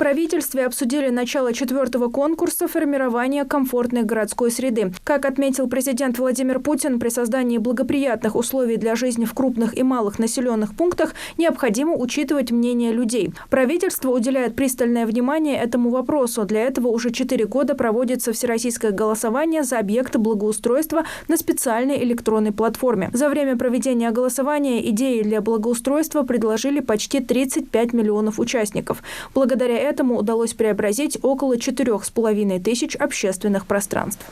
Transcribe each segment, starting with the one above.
правительстве обсудили начало 4-го конкурса формирования комфортной городской среды. Как отметил президент Владимир Путин, при создании благоприятных условий для жизни в крупных и малых населенных пунктах необходимо учитывать мнение людей. Правительство уделяет пристальное внимание этому вопросу. Для этого уже 4 года проводится всероссийское голосование за объекты благоустройства на специальной электронной платформе. За время проведения голосования идеи для благоустройства предложили почти 35 миллионов участников. Благодаря этому удалось преобразить около 4,5 тысяч общественных пространств.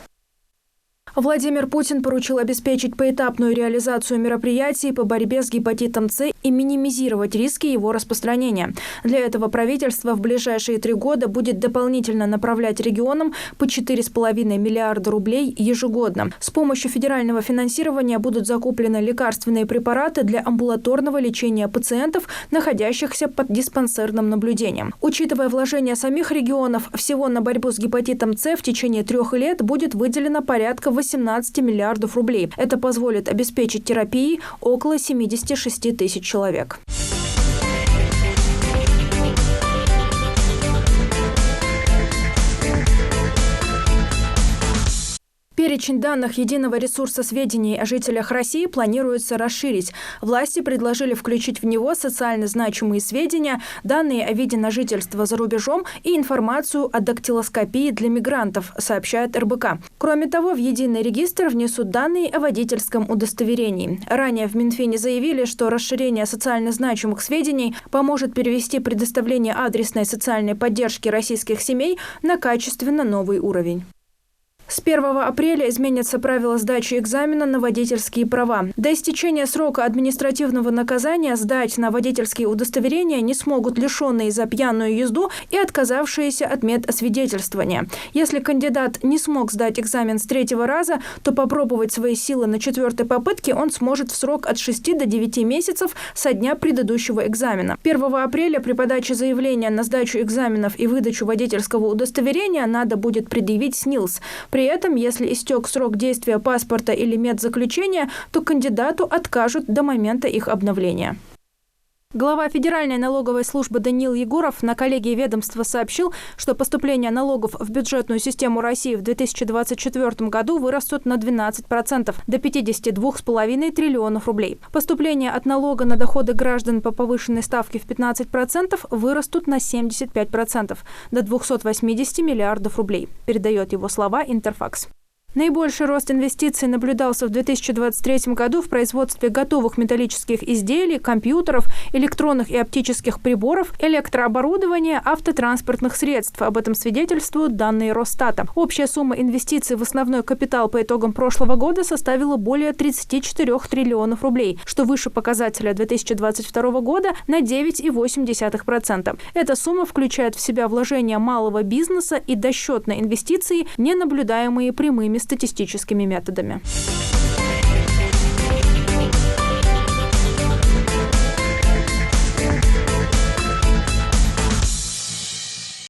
Владимир Путин поручил обеспечить поэтапную реализацию мероприятий по борьбе с гепатитом С и минимизировать риски его распространения. Для этого правительство в ближайшие 3 года будет дополнительно направлять регионам по 4,5 миллиарда рублей ежегодно. С помощью федерального финансирования будут закуплены лекарственные препараты для амбулаторного лечения пациентов, находящихся под диспансерным наблюдением. Учитывая вложения самих регионов, всего на борьбу с гепатитом С в течение 3 лет будет выделено порядка 18 миллиардов рублей. Это позволит обеспечить терапией около 76 тысяч человек. Перечень данных единого ресурса сведений о жителях России планируется расширить. Власти предложили включить в него социально значимые сведения, данные о виде на жительство за рубежом и информацию о дактилоскопии для мигрантов, сообщает РБК. Кроме того, в единый регистр внесут данные о водительском удостоверении. Ранее в Минфине заявили, что расширение социально значимых сведений поможет перевести предоставление адресной социальной поддержки российских семей на качественно новый уровень. С 1 апреля изменятся правила сдачи экзамена на водительские права. До истечения срока административного наказания сдать на водительские удостоверения не смогут лишенные за пьяную езду и отказавшиеся от медосвидетельствования. Если кандидат не смог сдать экзамен с 3-го раза, то попробовать свои силы на 4-й попытке он сможет в срок от 6 до 9 месяцев со дня предыдущего экзамена. 1 апреля при подаче заявления на сдачу экзаменов и выдачу водительского удостоверения надо будет предъявить СНИЛС. При этом, если истек срок действия паспорта или медзаключения, то кандидату откажут до момента их обновления. Глава Федеральной налоговой службы Даниил Егоров на коллегии ведомства сообщил, что поступления налогов в бюджетную систему России в 2024 году вырастут на 12%, до 52,5 триллионов рублей. Поступления от налога на доходы граждан по повышенной ставке в 15% вырастут на 75%, до 280 миллиардов рублей, передает его слова Интерфакс. Наибольший рост инвестиций наблюдался в 2023 году в производстве готовых металлических изделий, компьютеров, электронных и оптических приборов, электрооборудования, автотранспортных средств. Об этом свидетельствуют данные Росстата. Общая сумма инвестиций в основной капитал по итогам прошлого года составила более 34 триллионов рублей, что выше показателя 2022 года на 9,8%. Эта сумма включает в себя вложения малого бизнеса и досчетные инвестиции, не наблюдаемые прямыми статистическими методами.